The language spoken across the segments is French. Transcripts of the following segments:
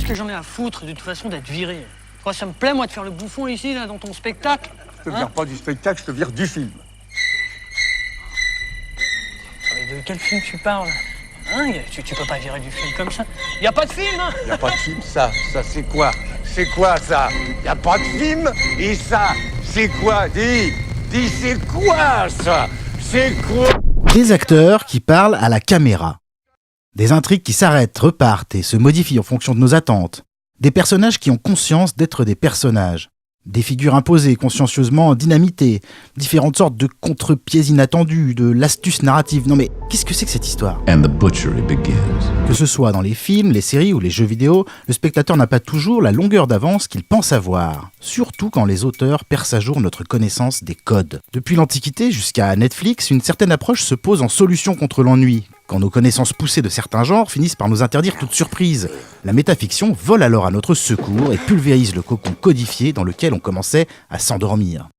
que j'en ai à foutre, de toute façon, d'être viré. Quoi, ça me plaît, moi, de faire le bouffon ici, là, dans ton spectacle. Je te vire pas du spectacle, je te vire du film. Mais de quel film tu parles? Hein, tu peux pas virer du film comme ça. Y a pas de film, hein? Y a pas de film, ça c'est quoi? C'est quoi, ça? Y a pas de film? Et ça, c'est quoi? Dis, c'est quoi, ça? C'est quoi? Des acteurs qui parlent à la caméra. Des intrigues qui s'arrêtent, repartent et se modifient en fonction de nos attentes. Des personnages qui ont conscience d'être des personnages. Des figures imposées, consciencieusement dynamitées. Différentes sortes de contre-pieds inattendus, de l'astuce narrative. Non mais, qu'est-ce que c'est que cette histoire? And the butchery begins. Que ce soit dans les films, les séries ou les jeux vidéo, le spectateur n'a pas toujours la longueur d'avance qu'il pense avoir. Surtout quand les auteurs percent à jour notre connaissance des codes. Depuis l'Antiquité jusqu'à Netflix, une certaine approche se pose en solution contre l'ennui. Quand nos connaissances poussées de certains genres finissent par nous interdire toute surprise. La métafiction vole alors à notre secours et pulvérise le cocon codifié dans lequel on commençait à s'endormir.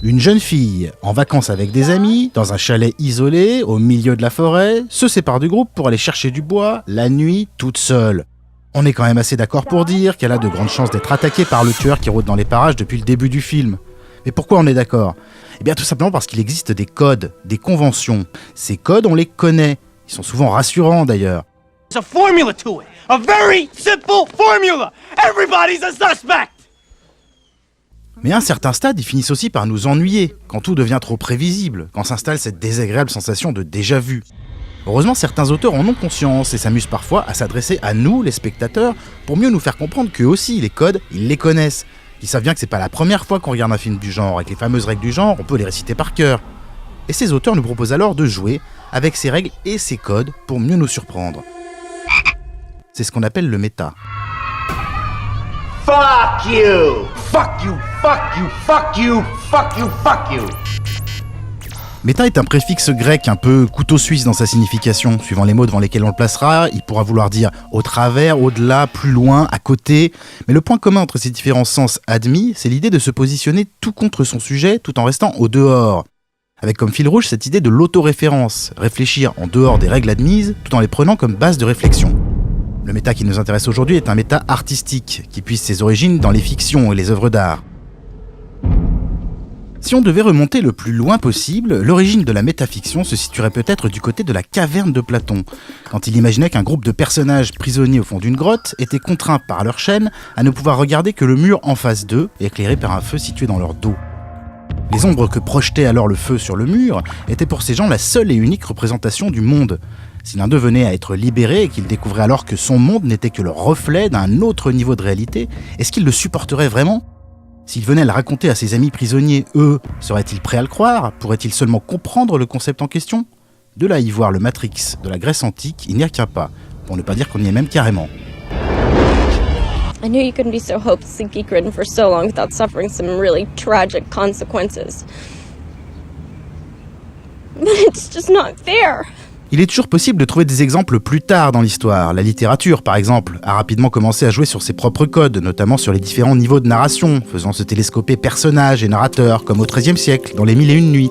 Une jeune fille, en vacances avec des amis, dans un chalet isolé, au milieu de la forêt, se sépare du groupe pour aller chercher du bois, la nuit, toute seule. On est quand même assez d'accord pour dire qu'elle a de grandes chances d'être attaquée par le tueur qui rôde dans les parages depuis le début du film. Mais pourquoi on est d'accord? Eh bien tout simplement parce qu'il existe des codes, des conventions. Ces codes, on les connaît. Ils sont souvent rassurants d'ailleurs. There's a formula to it. A very simple formula. Everybody's a suspect. Mais à un certain stade, ils finissent aussi par nous ennuyer, quand tout devient trop prévisible, quand s'installe cette désagréable sensation de déjà-vu. Heureusement, certains auteurs en ont conscience et s'amusent parfois à s'adresser à nous, les spectateurs, pour mieux nous faire comprendre qu'eux aussi, les codes, ils les connaissent. Ils savent bien que c'est pas la première fois qu'on regarde un film du genre, et que les fameuses règles du genre, on peut les réciter par cœur. Et ces auteurs nous proposent alors de jouer avec ces règles et ces codes pour mieux nous surprendre. C'est ce qu'on appelle le méta. Fuck you! Fuck you! Fuck you! Fuck you! Fuck you! Fuck you! Méta est un préfixe grec un peu couteau suisse dans sa signification. Suivant les mots devant lesquels on le placera, il pourra vouloir dire au travers, au-delà, plus loin, à côté. Mais le point commun entre ces différents sens admis, c'est l'idée de se positionner tout contre son sujet tout en restant au dehors. Avec comme fil rouge cette idée de l'autoréférence, réfléchir en dehors des règles admises tout en les prenant comme base de réflexion. Le méta qui nous intéresse aujourd'hui est un méta artistique, qui puise ses origines dans les fictions et les œuvres d'art. Si on devait remonter le plus loin possible, l'origine de la métafiction se situerait peut-être du côté de la caverne de Platon, quand il imaginait qu'un groupe de personnages prisonniers au fond d'une grotte étaient contraints par leur chaîne à ne pouvoir regarder que le mur en face d'eux, éclairé par un feu situé dans leur dos. Les ombres que projetait alors le feu sur le mur étaient pour ces gens la seule et unique représentation du monde. Si l'un d'eux venait à être libéré et qu'il découvrait alors que son monde n'était que le reflet d'un autre niveau de réalité, est-ce qu'il le supporterait vraiment ? S'il venait à le raconter à ses amis prisonniers, eux, seraient-ils prêts à le croire? Pourraient-ils seulement comprendre le concept en question? De là à y voir le Matrix de la Grèce antique, il n'y a qu'un pas, pour ne pas dire qu'on y est même carrément. I knew you couldn't be so hopelessly geek-ridden for so long without suffering some really tragic consequences. But it's just not fair. Il est toujours possible de trouver des exemples plus tard dans l'histoire. La littérature, par exemple, a rapidement commencé à jouer sur ses propres codes, notamment sur les différents niveaux de narration, faisant se télescoper personnages et narrateurs, comme au XIIIe siècle, dans Les Mille et Une Nuits.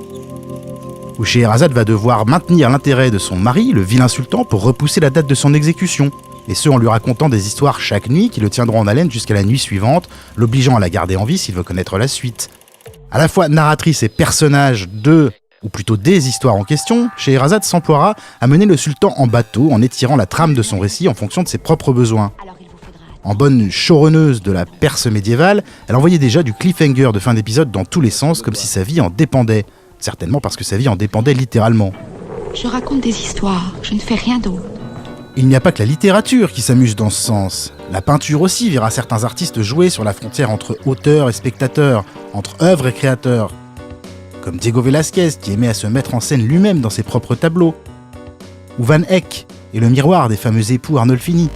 Où Scheherazade va devoir maintenir l'intérêt de son mari, le vilain sultan, pour repousser la date de son exécution. Et ce, en lui racontant des histoires chaque nuit qui le tiendront en haleine jusqu'à la nuit suivante, l'obligeant à la garder en vie s'il veut connaître la suite. À la fois narratrice et personnage de... ou plutôt des histoires en question, Scheherazade s'emploiera à mener le sultan en bateau en étirant la trame de son récit en fonction de ses propres besoins. En bonne showrunneuse de la Perse médiévale, elle envoyait déjà du cliffhanger de fin d'épisode dans tous les sens comme si sa vie en dépendait. Certainement parce que sa vie en dépendait littéralement. Je raconte des histoires, je ne fais rien d'autre. Il n'y a pas que la littérature qui s'amuse dans ce sens. La peinture aussi verra certains artistes jouer sur la frontière entre auteur et spectateur, entre œuvre et créateur. Comme Diego Velázquez qui aimait à se mettre en scène lui-même dans ses propres tableaux. Ou Van Eyck et le miroir des fameux époux Arnolfini.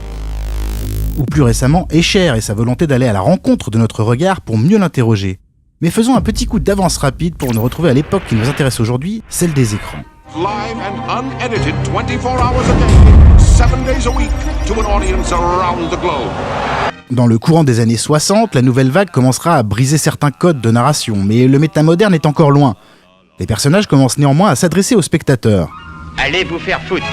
Ou plus récemment Escher et sa volonté d'aller à la rencontre de notre regard pour mieux l'interroger. Mais faisons un petit coup d'avance rapide pour nous retrouver à l'époque qui nous intéresse aujourd'hui, celle des écrans. Live and unedited 24 hours a day, 7 days a week, to an audience around the globe. Dans le courant des années 60, la nouvelle vague commencera à briser certains codes de narration, mais le métamoderne est encore loin. Les personnages commencent néanmoins à s'adresser aux spectateurs. Allez vous faire foutre.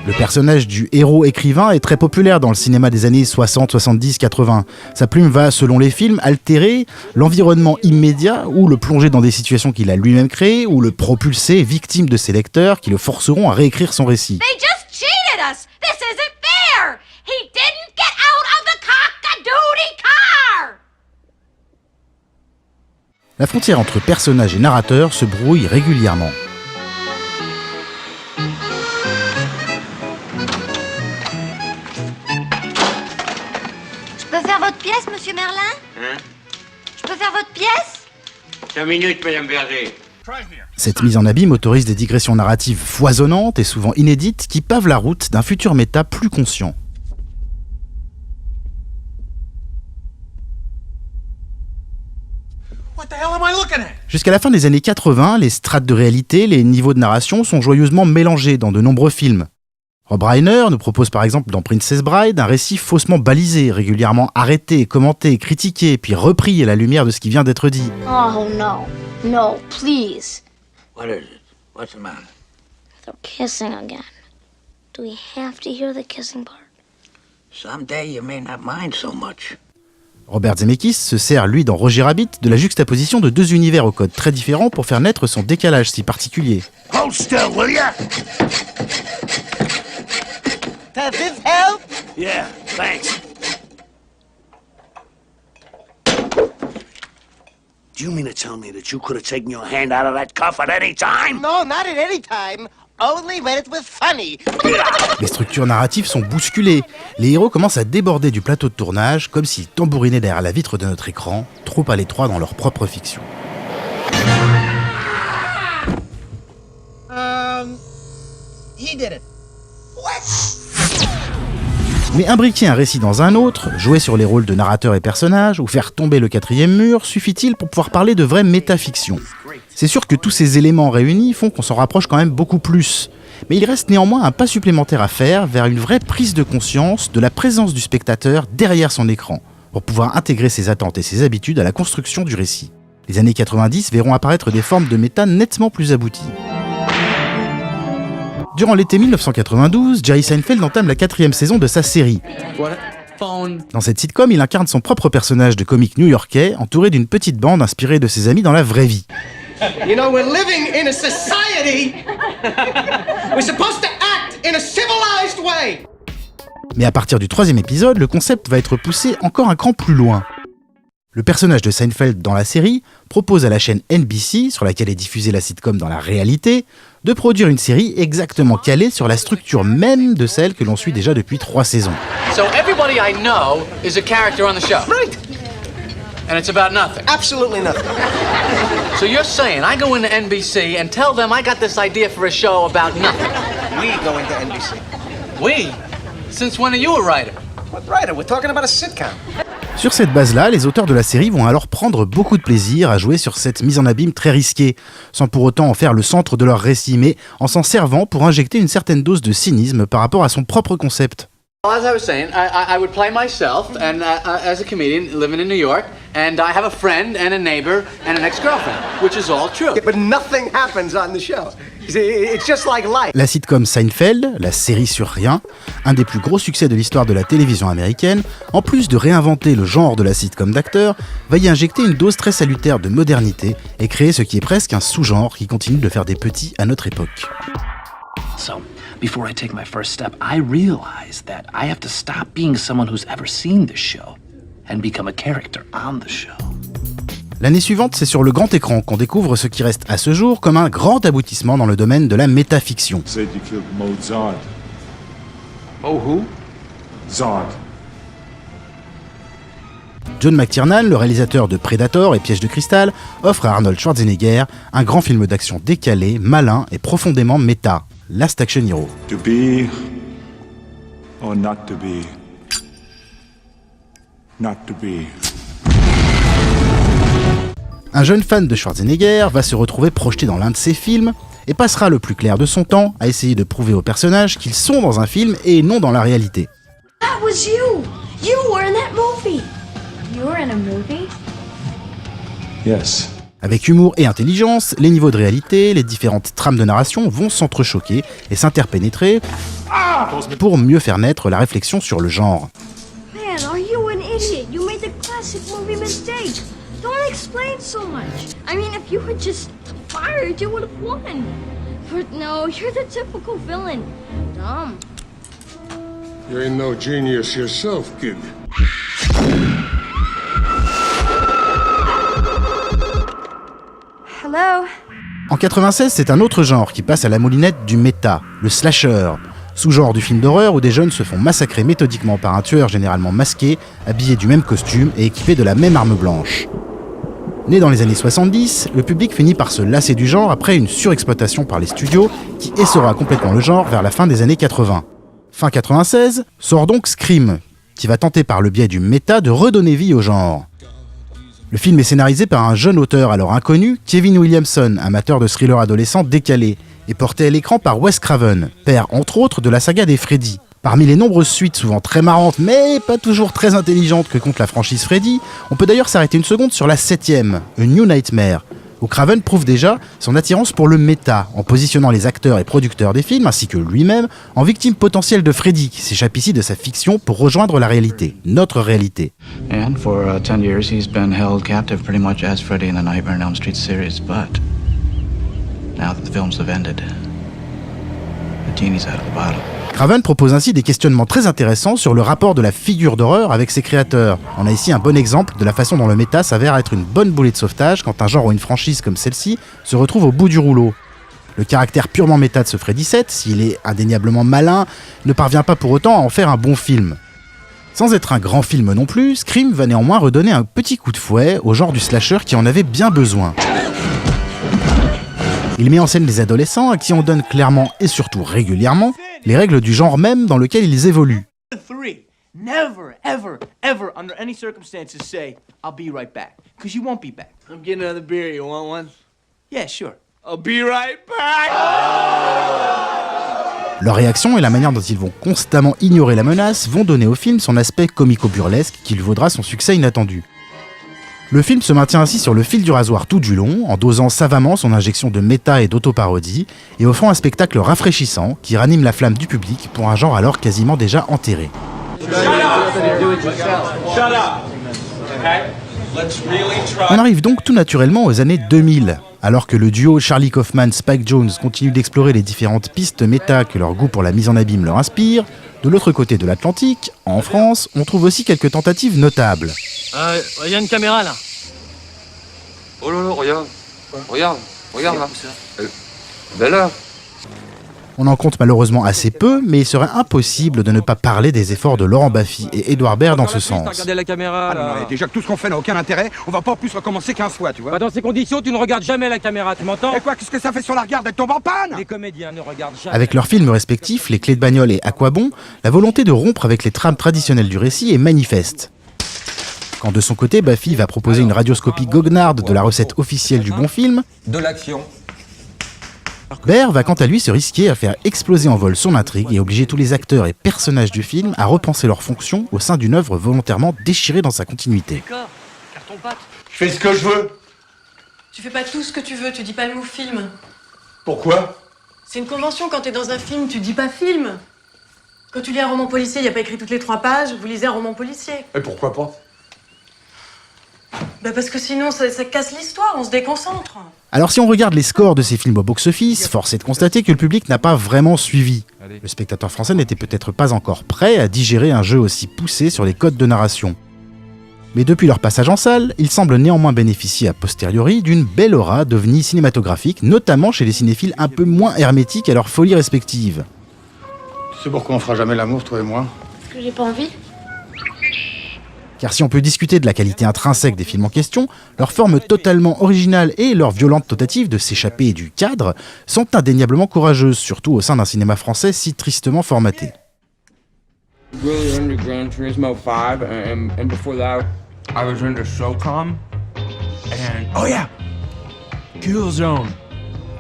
Le personnage du héros écrivain est très populaire dans le cinéma des années 60, 70, 80. Sa plume va, selon les films, altérer l'environnement immédiat ou le plonger dans des situations qu'il a lui-même créées ou le propulser victime de ses lecteurs qui le forceront à réécrire son récit. They just cheated us! This isn't fair! He didn't get out of the cock-a-doodie car! La frontière entre personnage et narrateur se brouille régulièrement. Je peux faire votre pièce, monsieur Merlin? Hein? Je peux faire votre pièce? 5 minutes, madame Berger. Cette mise en abîme autorise des digressions narratives foisonnantes et souvent inédites qui pavent la route d'un futur méta plus conscient. Jusqu'à la fin des années 80, les strates de réalité, les niveaux de narration sont joyeusement mélangés dans de nombreux films. Rob Reiner nous propose par exemple dans Princess Bride un récit faussement balisé, régulièrement arrêté, commenté, critiqué, puis repris à la lumière de ce qui vient d'être dit. Oh no. No, please. What is it? What's the matter? They're kissing again. Do we have to hear the kissing part? Someday you may not mind so much. Robert Zemeckis se sert, lui, dans Roger Rabbit, de la juxtaposition de deux univers aux codes très différents pour faire naître son décalage si particulier. Hold still, will ya? Does this help? Yeah, thanks. Do you mean to tell me that you could have taken your hand out of that cuff at any time? No, not at any time. Only when it was funny. Les structures narratives sont bousculées. Les héros commencent à déborder du plateau de tournage comme s'ils tambourinaient derrière la vitre de notre écran, trop à l'étroit dans leur propre fiction. He did it. Mais imbriquer un récit dans un autre, jouer sur les rôles de narrateur et personnage, ou faire tomber le quatrième mur, suffit-il pour pouvoir parler de vraie métafiction? C'est sûr que tous ces éléments réunis font qu'on s'en rapproche quand même beaucoup plus. Mais il reste néanmoins un pas supplémentaire à faire vers une vraie prise de conscience de la présence du spectateur derrière son écran, pour pouvoir intégrer ses attentes et ses habitudes à la construction du récit. Les années 90 verront apparaître des formes de méta nettement plus abouties. Durant l'été 1992, Jerry Seinfeld entame la 4e saison de sa série. Dans cette sitcom, il incarne son propre personnage de comique new-yorkais, entouré d'une petite bande inspirée de ses amis dans la vraie vie. You know, we're living in a society. We're supposed to act in a civilized way. Mais à partir du 3e épisode, le concept va être poussé encore un cran plus loin. Le personnage de Seinfeld dans la série propose à la chaîne NBC, sur laquelle est diffusée la sitcom dans la réalité, de produire une série exactement calée sur la structure même de celle que l'on suit déjà depuis 3 saisons. So everybody I know is a character on the show. Right. And it's about nothing. Absolutely nothing. So you're saying I go into NBC and tell them I got this idea for a show about nothing. We go into NBC. We? Since when are you a writer? What writer? We're talking about a sitcom. Sur cette base-là, les auteurs de la série vont alors prendre beaucoup de plaisir à jouer sur cette mise en abîme très risquée, sans pour autant en faire le centre de leur récit, mais en s'en servant pour injecter une certaine dose de cynisme par rapport à son propre concept. As I was saying, I would play myself and as a comedian living in New York, and I have a friend and a neighbor and an ex-girlfriend, which is all true. Yeah, but nothing happens on the show. It's just like life. La sitcom Seinfeld, la série sur rien, un des plus gros succès de l'histoire de la télévision américaine, en plus de réinventer le genre de la sitcom d'acteurs, va y injecter une dose très salutaire de modernité et créer ce qui est presque un sous-genre qui continue de faire des petits à notre époque. So, before I take my first step, I realize that I have to stop being someone who's ever seen the show and become a character on the show. L'année suivante, c'est sur le grand écran qu'on découvre ce qui reste à ce jour comme un grand aboutissement dans le domaine de la métafiction. Oh, who? Zod. John McTiernan, le réalisateur de Predator et Piège de cristal, offre à Arnold Schwarzenegger un grand film d'action décalé, malin et profondément méta, Last Action Hero. To be or not to be. Not to be. Un jeune fan de Schwarzenegger va se retrouver projeté dans l'un de ses films et passera le plus clair de son temps à essayer de prouver aux personnages qu'ils sont dans un film et non dans la réalité. That was you! You were in that movie! You were in a movie? Yes. Avec humour et intelligence, les niveaux de réalité, les différentes trames de narration vont s'entrechoquer et s'interpénétrer pour mieux faire naître la réflexion sur le genre. Man, are you an idiot? You made the classic movie mistake. Don't explain so much. I mean, if you had just fired, you would have won. But no, you're the typical villain. Dumb. You ain't no genius yourself, kid. Hello? En 96, c'est un autre genre qui passe à la moulinette du méta, le slasher, sous-genre du film d'horreur où des jeunes se font massacrer méthodiquement par un tueur généralement masqué, habillé du même costume et équipé de la même arme blanche. Né dans les années 70, le public finit par se lasser du genre après une surexploitation par les studios qui essorera complètement le genre vers la fin des années 80. Fin 96, sort donc Scream, qui va tenter par le biais du méta de redonner vie au genre. Le film est scénarisé par un jeune auteur alors inconnu, Kevin Williamson, amateur de thrillers adolescents décalés, et porté à l'écran par Wes Craven, père entre autres de la saga des Freddy. Parmi les nombreuses suites souvent très marrantes mais pas toujours très intelligentes que compte la franchise Freddy, on peut d'ailleurs s'arrêter une seconde sur la 7ème, A New Nightmare, où Craven prouve déjà son attirance pour le méta, en positionnant les acteurs et producteurs des films, ainsi que lui-même, en victime potentielle de Freddy, qui s'échappe ici de sa fiction pour rejoindre la réalité, notre réalité. And for 10 years he's been held captive pretty much as Freddy in the Nightmare on Elm Street series, but now that the films have ended, the genie's out of the bottle. Craven propose ainsi des questionnements très intéressants sur le rapport de la figure d'horreur avec ses créateurs. On a ici un bon exemple de la façon dont le méta s'avère être une bonne bouée de sauvetage quand un genre ou une franchise comme celle-ci se retrouve au bout du rouleau. Le caractère purement méta de ce Freddy 7, s'il est indéniablement malin, ne parvient pas pour autant à en faire un bon film. Sans être un grand film non plus, Scream va néanmoins redonner un petit coup de fouet au genre du slasher qui en avait bien besoin. Il met en scène les adolescents à qui on donne clairement et surtout régulièrement les règles du genre même dans lequel ils évoluent. Never, ever, ever, under any circumstances, say, I'll be right back. Because you won't be back. I'm getting another beer. You want one? Yeah, sure. I'll be right back! Leur réaction et la manière dont ils vont constamment ignorer la menace vont donner au film son aspect comico-burlesque qui lui vaudra son succès inattendu. Le film se maintient ainsi sur le fil du rasoir tout du long, en dosant savamment son injection de méta et d'autoparodie, et offrant un spectacle rafraîchissant qui ranime la flamme du public pour un genre alors quasiment déjà enterré. On arrive donc tout naturellement aux années 2000, alors que le duo Charlie Kaufman-Spike Jonze continue d'explorer les différentes pistes méta que leur goût pour la mise en abîme leur inspire. De l'autre côté de l'Atlantique, en France, on trouve aussi quelques tentatives notables. Il y a une caméra là. Oh là là, regarde. Regarde là. Ben là. On en compte malheureusement assez peu, mais il serait impossible de ne pas parler des efforts de Laurent Baffy et Édouard Baird dans ce sens. Regardez la caméra là. Non, déjà que tout ce qu'on fait n'a aucun intérêt, on va pas en plus recommencer 15 fois, tu vois. Dans ces conditions, tu ne regardes jamais la caméra, tu m'entends? Et quoi, qu'est-ce que ça fait sur la regarde? Elle tombe en panne? Les comédiens ne regardent jamais. Avec leurs films respectifs, Les Clés de bagnole et À quoi bon, la volonté de rompre avec les trames traditionnelles du récit est manifeste. Quand de son côté, Baffy va proposer une radioscopie goguenarde de la recette officielle du bon film, de l'action. Baird va quant à lui se risquer à faire exploser en vol son intrigue et obliger tous les acteurs et personnages du film à repenser leurs fonctions au sein d'une œuvre volontairement déchirée dans sa continuité. Je fais ce que je veux. Tu fais pas tout ce que tu veux, tu dis pas le mot film. Pourquoi? C'est une convention, quand t'es dans un film, tu dis pas film. Quand tu lis un roman policier, y a pas écrit toutes les 3 pages, vous lisez un roman policier. Et pourquoi pas? Bah parce que sinon ça casse l'histoire, on se déconcentre. Alors si on regarde les scores de ces films au box-office, force est de constater que le public n'a pas vraiment suivi. Le spectateur français n'était peut-être pas encore prêt à digérer un jeu aussi poussé sur les codes de narration. Mais depuis leur passage en salle, ils semblent néanmoins bénéficier a posteriori d'une belle aura d'ovnis cinématographiques, notamment chez les cinéphiles un peu moins hermétiques à leur folie respective. Tu sais pourquoi on fera jamais l'amour, toi et moi? Parce que j'ai pas envie. Car si on peut discuter de la qualité intrinsèque des films en question, leur forme totalement originale et leur violente tentative de s'échapper du cadre sont indéniablement courageuses, surtout au sein d'un cinéma français si tristement formaté. Really underground Turismo 5, and before that, I was into SOCOM, and oh yeah, Killzone.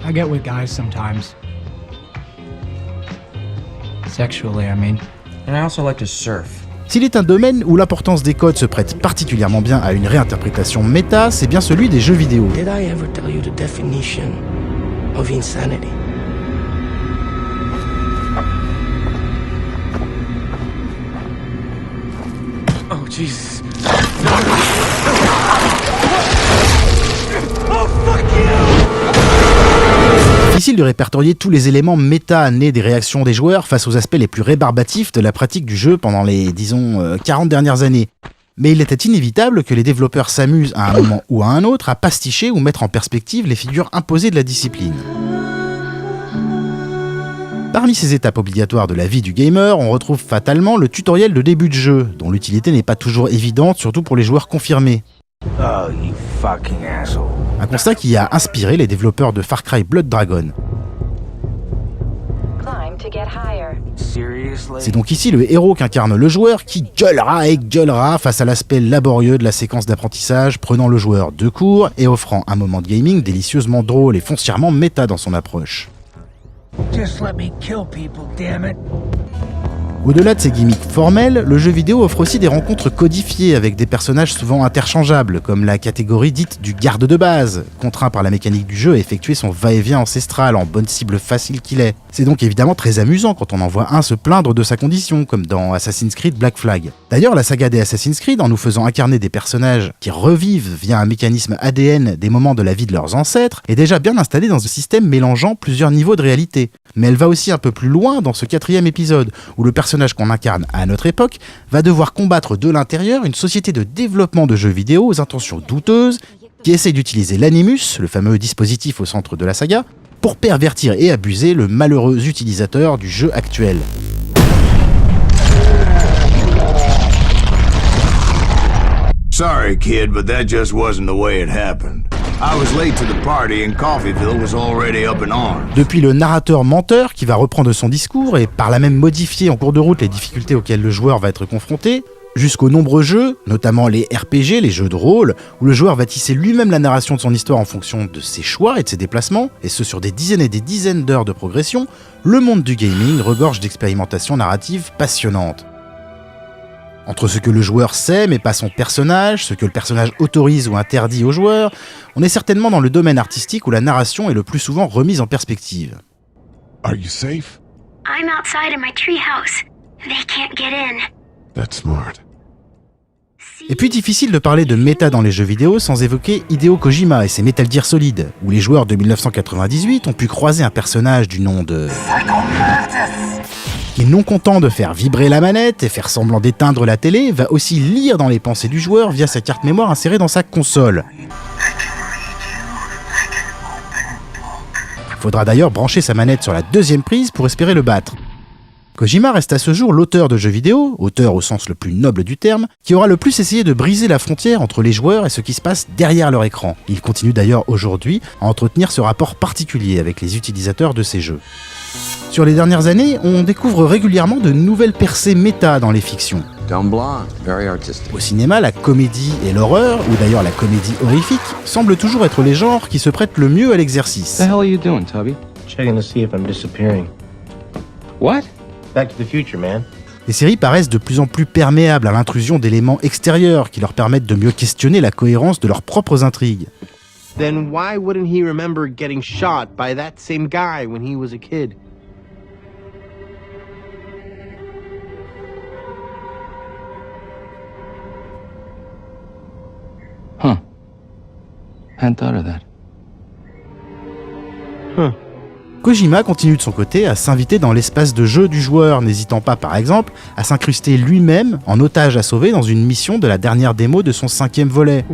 I get with guys sometimes. Sexually, I mean. And I also like to surf. S'il est un domaine où l'importance des codes se prête particulièrement bien à une réinterprétation méta, c'est bien celui des jeux vidéo. Did I ever tell you the definition of insanity? Oh, Jesus. Difficile de répertorier tous les éléments méta nés des réactions des joueurs face aux aspects les plus rébarbatifs de la pratique du jeu pendant les, disons, 40 dernières années. Mais il était inévitable que les développeurs s'amusent à un moment ou à un autre à pasticher ou mettre en perspective les figures imposées de la discipline. Parmi ces étapes obligatoires de la vie du gamer, on retrouve fatalement le tutoriel de début de jeu, dont l'utilité n'est pas toujours évidente, surtout pour les joueurs confirmés. Oh, you fucking asshole. Un constat qui a inspiré les développeurs de Far Cry Blood Dragon. C'est donc ici le héros qu'incarne le joueur qui gueulera et gueulera face à l'aspect laborieux de la séquence d'apprentissage, prenant le joueur de court et offrant un moment de gaming délicieusement drôle et foncièrement méta dans son approche. Just let me kill people, damn it. Au-delà de ces gimmicks formels, le jeu vidéo offre aussi des rencontres codifiées avec des personnages souvent interchangeables, comme la catégorie dite du garde de base, contraint par la mécanique du jeu à effectuer son va-et-vient ancestral en bonne cible facile qu'il est. C'est donc évidemment très amusant quand on en voit un se plaindre de sa condition, comme dans Assassin's Creed Black Flag. D'ailleurs, la saga des Assassin's Creed, en nous faisant incarner des personnages qui revivent via un mécanisme ADN des moments de la vie de leurs ancêtres, est déjà bien installée dans un système mélangeant plusieurs niveaux de réalité. Mais elle va aussi un peu plus loin dans ce 4e épisode, où le personnage qu'on incarne à notre époque va devoir combattre de l'intérieur une société de développement de jeux vidéo aux intentions douteuses, qui essaye d'utiliser l'Animus, le fameux dispositif au centre de la saga, pour pervertir et abuser le malheureux utilisateur du jeu actuel. Sorry, kid, but that just wasn't the way it happened. I was late to the party and Coffeeville was already up in arms. Depuis le narrateur menteur qui va reprendre son discours et par là même modifier en cours de route les difficultés auxquelles le joueur va être confronté, jusqu'aux nombreux jeux, notamment les RPG, les jeux de rôle, où le joueur va tisser lui-même la narration de son histoire en fonction de ses choix et de ses déplacements, et ce sur des dizaines et des dizaines d'heures de progression, le monde du gaming regorge d'expérimentations narratives passionnantes. Entre ce que le joueur sait mais pas son personnage, ce que le personnage autorise ou interdit au joueur, on est certainement dans le domaine artistique où la narration est le plus souvent remise en perspective. Are you safe? I'm outside in my treehouse. They can't get in. That's smart. Et puis difficile de parler de méta dans les jeux vidéo sans évoquer Hideo Kojima et ses Metal Gear Solid, où les joueurs de 1998 ont pu croiser un personnage du nom de... qui, non content de faire vibrer la manette et faire semblant d'éteindre la télé, va aussi lire dans les pensées du joueur via sa carte mémoire insérée dans sa console. Il faudra d'ailleurs brancher sa manette sur la 2e prise pour espérer le battre. Kojima reste à ce jour l'auteur de jeux vidéo, auteur au sens le plus noble du terme, qui aura le plus essayé de briser la frontière entre les joueurs et ce qui se passe derrière leur écran. Il continue d'ailleurs aujourd'hui à entretenir ce rapport particulier avec les utilisateurs de ces jeux. Sur les dernières années, on découvre régulièrement de nouvelles percées méta dans les fictions. Au cinéma, la comédie et l'horreur, ou d'ailleurs la comédie horrifique, semblent toujours être les genres qui se prêtent le mieux à l'exercice. What the hell are you doing, Tubby? Checking to see if I'm disappearing. What? Back to the future, man. Les séries paraissent de plus en plus perméables à l'intrusion d'éléments extérieurs qui leur permettent de mieux questionner la cohérence de leurs propres intrigues. Then why wouldn't he remember getting shot by that same guy when he was a kid? Huh. Hadn't thought of that. Huh. Kojima continue de son côté à s'inviter dans l'espace de jeu du joueur, n'hésitant pas par exemple à s'incruster lui-même en otage à sauver dans une mission de la dernière démo de son 5e volet.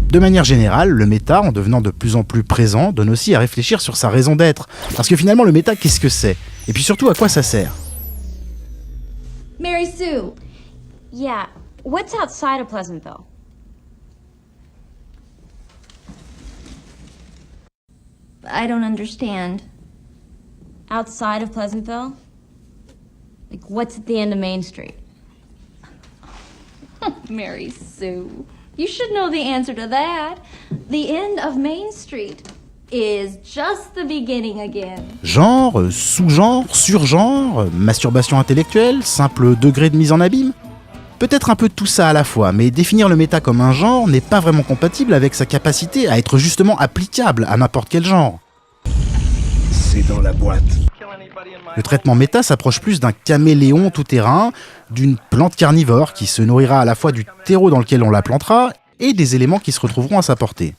De manière générale, le méta, en devenant de plus en plus présent, donne aussi à réfléchir sur sa raison d'être. Parce que finalement, le méta, qu'est-ce que c'est? Et puis surtout, à quoi ça sert? Mary Sue. Yeah, what's outside of Pleasantville? I don't understand. Outside of Pleasantville? Like, what's at the end of Main Street? Mary Sue, you should know the answer to that. The end of Main Street. is just the beginning again. Genre, sous-genre, surgenre, masturbation intellectuelle, simple degré de mise en abîme? Peut-être un peu de tout ça à la fois, mais définir le méta comme un genre n'est pas vraiment compatible avec sa capacité à être justement applicable à n'importe quel genre. C'est dans la boîte. Le traitement méta s'approche plus d'un caméléon tout-terrain, d'une plante carnivore qui se nourrira à la fois du terreau dans lequel on la plantera et des éléments qui se retrouveront à sa portée.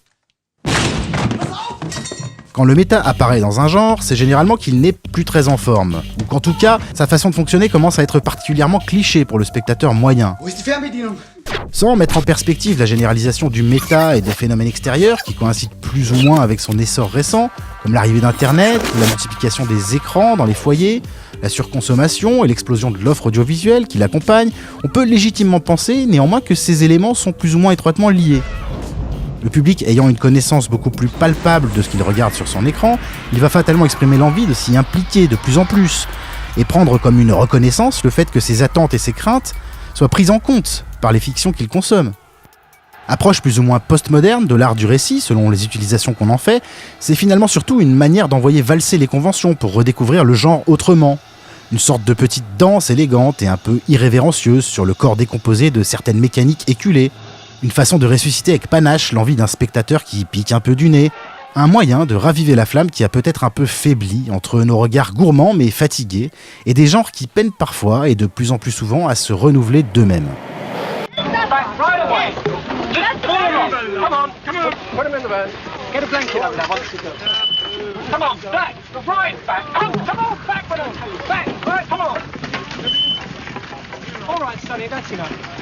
Quand le méta apparaît dans un genre, c'est généralement qu'il n'est plus très en forme, ou qu'en tout cas, sa façon de fonctionner commence à être particulièrement cliché pour le spectateur moyen. Sans mettre en perspective la généralisation du méta et des phénomènes extérieurs qui coïncident plus ou moins avec son essor récent, comme l'arrivée d'Internet, la multiplication des écrans dans les foyers, la surconsommation et l'explosion de l'offre audiovisuelle qui l'accompagne, on peut légitimement penser néanmoins que ces éléments sont plus ou moins étroitement liés. Le public ayant une connaissance beaucoup plus palpable de ce qu'il regarde sur son écran, il va fatalement exprimer l'envie de s'y impliquer de plus en plus, et prendre comme une reconnaissance le fait que ses attentes et ses craintes soient prises en compte par les fictions qu'il consomme. Approche plus ou moins postmoderne de l'art du récit, selon les utilisations qu'on en fait, c'est finalement surtout une manière d'envoyer valser les conventions pour redécouvrir le genre autrement. Une sorte de petite danse élégante et un peu irrévérencieuse sur le corps décomposé de certaines mécaniques éculées. Une façon de ressusciter avec panache l'envie d'un spectateur qui pique un peu du nez. Un moyen de raviver la flamme qui a peut-être un peu faibli entre nos regards gourmands mais fatigués et des genres qui peinent parfois et de plus en plus souvent à se renouveler d'eux-mêmes. All right, Sonny, that's enough.